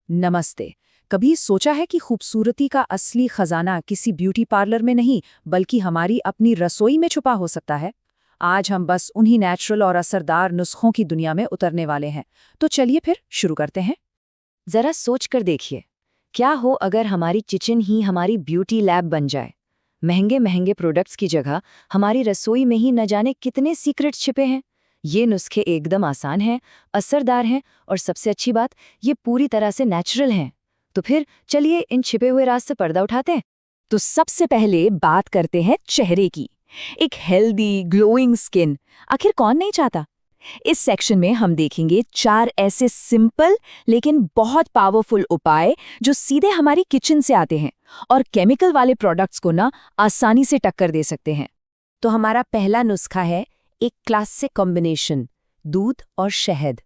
नमस्ते। कभी सोचा है कि खूबसूरती का असली खजाना किसी ब्यूटी पार्लर में नहीं बल्कि हमारी अपनी रसोई में छुपा हो सकता है? आज हम बस उन्हीं नेचुरल और असरदार नुस्खों की दुनिया में उतरने वाले हैं। तो चलिए फिर शुरू करते हैं। जरा सोच कर देखिए, क्या हो अगर हमारी किचन ही हमारी ब्यूटी लैब बन जाए। महंगे महंगे प्रोडक्ट्स की जगह हमारी रसोई में ही न जाने कितने सीक्रेट्स छिपे हैं। ये नुस्खे एकदम आसान हैं, असरदार हैं और सबसे अच्छी बात, ये पूरी तरह से नेचुरल हैं। तो फिर चलिए इन छिपे हुए राज से पर्दा उठाते हैं। तो सबसे पहले बात करते हैं चेहरे की। एक हेल्दी ग्लोइंग स्किन आखिर कौन नहीं चाहता। इस सेक्शन में हम देखेंगे 4 ऐसे सिंपल लेकिन बहुत पावरफुल उपाय जो सीधे हमारी किचन से आते हैं और केमिकल वाले प्रोडक्ट्स को ना आसानी से टक्कर दे सकते हैं। तो हमारा पहला नुस्खा है एक क्लासिक कॉम्बिनेशन, दूध और शहद।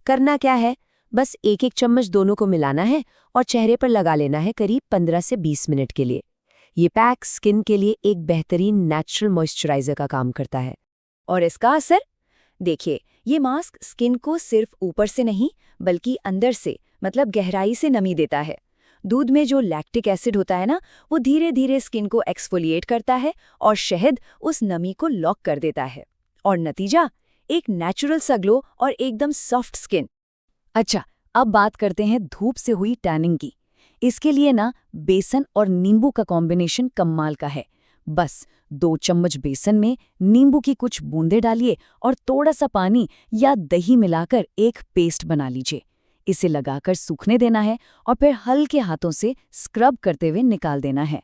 करना क्या है, बस एक एक चम्मच दोनों को मिलाना है और चेहरे पर लगा लेना है करीब 15 से 20 मिनट के लिए। ये पैक स्किन के लिए एक बेहतरीन नेचुरल मॉइस्चराइजर का काम करता है। और इसका असर देखिए, ये मास्क स्किन को सिर्फ ऊपर से नहीं बल्कि अंदर से मतलब गहराई से नमी देता है। दूध में जो लैक्टिक एसिड होता है ना, वो धीरे धीरे स्किन को एक्सफोलिएट करता है और शहद उस नमी को लॉक कर देता है। और नतीजा, एक नेचुरल सा ग्लो और एकदम सॉफ्ट स्किन। अच्छा, अब बात करते हैं धूप से हुई टैनिंग की। इसके लिए ना बेसन और नींबू का कॉम्बिनेशन कमाल का है। बस 2 चम्मच बेसन में नींबू की कुछ बूंदें डालिए और थोड़ा सा पानी या दही मिलाकर एक पेस्ट बना लीजिए। इसे लगाकर सूखने देना है और फिर हल्के हाथों से स्क्रब करते हुए निकाल देना है।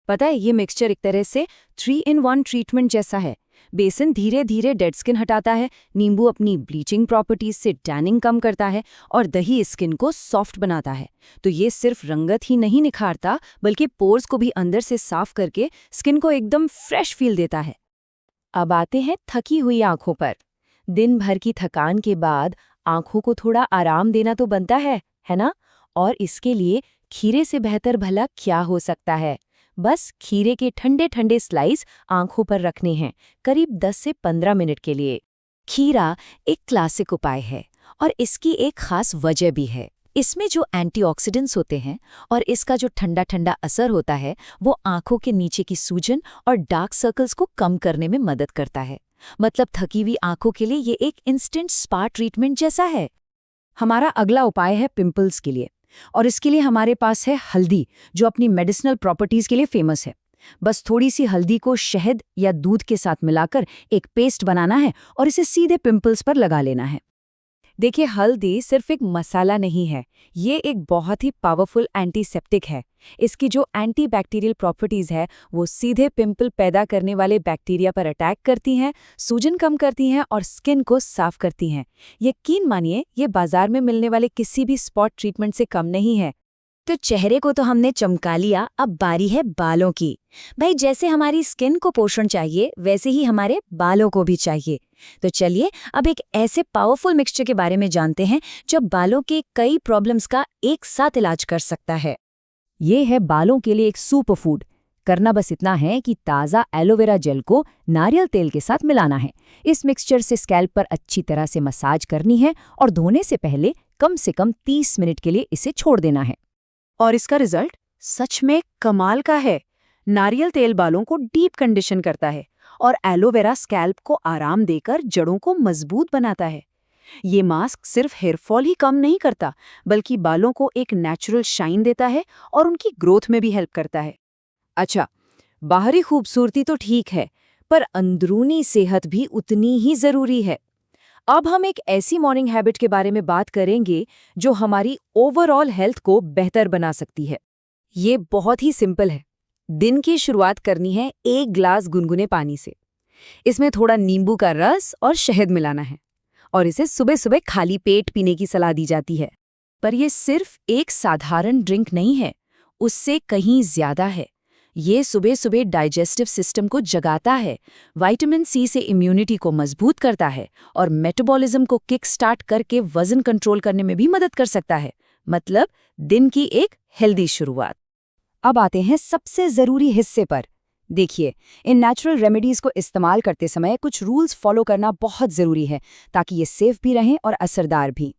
पता है, ये मिक्सचर एक तरह से 3 in 1 ट्रीटमेंट जैसा है। बेसन धीरे धीरे डेड स्किन हटाता है, नींबू अपनी ब्लीचिंग प्रॉपर्टीज से टैनिंग कम करता है और दही स्किन को सॉफ्ट बनाता है। तो ये सिर्फ रंगत ही नहीं निखारता बल्कि पोर्स को भी अंदर से साफ करके स्किन को एकदम फ्रेश फील देता है। अब आते हैं थकी हुई आंखों पर। दिन भर की थकान के बाद आंखों को थोड़ा आराम देना तो बनता है ना? और इसके लिए खीरे से बेहतर भला क्या हो सकता है। बस खीरे के ठंडे ठंडे स्लाइस आंखों पर रखने हैं करीब 10 से 15 मिनट के लिए। खीरा एक क्लासिक उपाय है और इसकी एक खास वजह भी है। इसमें जो एंटीऑक्सीडेंट्स होते हैं और इसका जो ठंडा ठंडा असर होता है, वो आंखों के नीचे की सूजन और डार्क सर्कल्स को कम करने में मदद करता है। मतलब थकी हुई आंखों के लिए ये एक इंस्टेंट स्पा ट्रीटमेंट जैसा है। हमारा अगला उपाय है पिंपल्स के लिए, और इसके लिए हमारे पास है हल्दी, जो अपनी मेडिसिनल प्रॉपर्टीज के लिए फेमस है। बस थोड़ी सी हल्दी को शहद या दूध के साथ मिलाकर एक पेस्ट बनाना है और इसे सीधे पिंपल्स पर लगा लेना है। देखिए, हल्दी सिर्फ एक मसाला नहीं है, ये एक बहुत ही पावरफुल एंटीसेप्टिक है। इसकी जो एंटीबैक्टीरियल प्रॉपर्टीज है वो सीधे पिंपल पैदा करने वाले बैक्टीरिया पर अटैक करती हैं, सूजन कम करती हैं और स्किन को साफ करती हैं। यकीन मानिए, ये बाजार में मिलने वाले किसी भी स्पॉट ट्रीटमेंट से कम नहीं है। तो चेहरे को तो हमने चमका लिया, अब बारी है बालों की। भाई, जैसे हमारी स्किन को पोषण चाहिए वैसे ही हमारे बालों को भी चाहिए। तो चलिए अब एक ऐसे पावरफुल मिक्सचर के बारे में जानते हैं जो बालों के कई प्रॉब्लम्स का एक साथ इलाज कर सकता है। ये है बालों के लिए एक सुपर फूड। करना बस इतना है कि ताज़ा एलोवेरा जेल को नारियल तेल के साथ मिलाना है। इस मिक्सचर से स्कैल्प पर अच्छी तरह से मसाज करनी है और धोने से पहले कम से कम 30 मिनट के लिए इसे छोड़ देना है। और इसका रिजल्ट सच में कमाल का है। नारियल तेल बालों को डीप कंडीशन करता है और एलोवेरा स्कैल्प को आराम देकर जड़ों को मजबूत बनाता है। ये मास्क सिर्फ हेयरफॉल ही कम नहीं करता बल्कि बालों को एक नेचुरल शाइन देता है और उनकी ग्रोथ में भी हेल्प करता है। अच्छा, बाहरी खूबसूरती तो ठीक है, पर अंदरूनी सेहत भी उतनी ही जरूरी है। अब हम एक ऐसी मॉर्निंग हैबिट के बारे में बात करेंगे जो हमारी ओवरऑल हेल्थ को बेहतर बना सकती है। ये बहुत ही सिंपल है। दिन की शुरुआत करनी है 1 ग्लास गुनगुने पानी से। इसमें थोड़ा नींबू का रस और शहद मिलाना है और इसे सुबह सुबह खाली पेट पीने की सलाह दी जाती है। पर यह सिर्फ एक साधारण ड्रिंक नहीं है, उससे कहीं ज्यादा है। ये सुबह सुबह डाइजेस्टिव सिस्टम को जगाता है, विटामिन सी से इम्यूनिटी को मजबूत करता है और मेटाबॉलिज्म को किक स्टार्ट करके वजन कंट्रोल करने में भी मदद कर सकता है। मतलब दिन की एक हेल्दी शुरुआत। अब आते हैं सबसे जरूरी हिस्से पर। देखिए, इन नेचुरल रेमेडीज को इस्तेमाल करते समय कुछ रूल्स फॉलो करना बहुत जरूरी है ताकि ये सेफ भी रहें और असरदार भी।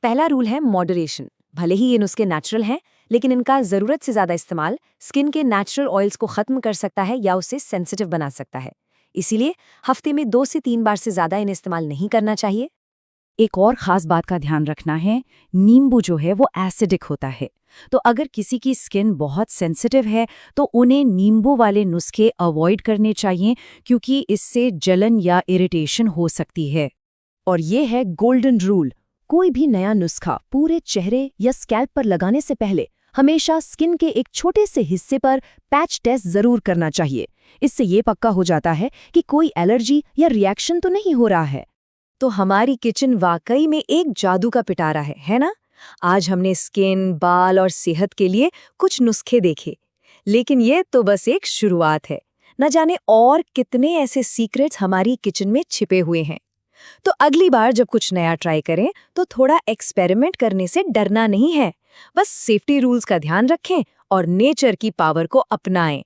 पहला रूल है मॉडरेशन। भले ही ये नुस्खे नेचुरल हैं, लेकिन इनका ज़रूरत से ज़्यादा इस्तेमाल स्किन के नेचुरल ऑयल्स को ख़त्म कर सकता है या उसे सेंसिटिव बना सकता है। इसीलिए हफ्ते में 2 से 3 बार से ज़्यादा इन्हें इस्तेमाल नहीं करना चाहिए। एक और खास बात का ध्यान रखना है, नींबू जो है वो एसिडिक होता है। तो अगर किसी की स्किन बहुत सेंसिटिव है तो उन्हें नींबू वाले नुस्खे अवॉइड करने चाहिए, क्योंकि इससे जलन या इरिटेशन हो सकती है। और ये है गोल्डन रूल, कोई भी नया नुस्खा पूरे चेहरे या स्कैल्प पर लगाने से पहले हमेशा स्किन के एक छोटे से हिस्से पर पैच टेस्ट जरूर करना चाहिए। इससे ये पक्का हो जाता है कि कोई एलर्जी या रिएक्शन तो नहीं हो रहा है। तो हमारी किचन वाकई में एक जादू का पिटारा है ना? आज हमने स्किन, बाल और सेहत के लिए कुछ नुस्खे देखे, लेकिन ये तो बस एक शुरुआत है। न जाने और कितने ऐसे सीक्रेट्स हमारी किचन में छिपे हुए हैं। तो अगली बार जब कुछ नया ट्राई करें तो थोड़ा एक्सपेरिमेंट करने से डरना नहीं है। बस सेफ्टी रूल्स का ध्यान रखें और नेचर की पावर को अपनाएं।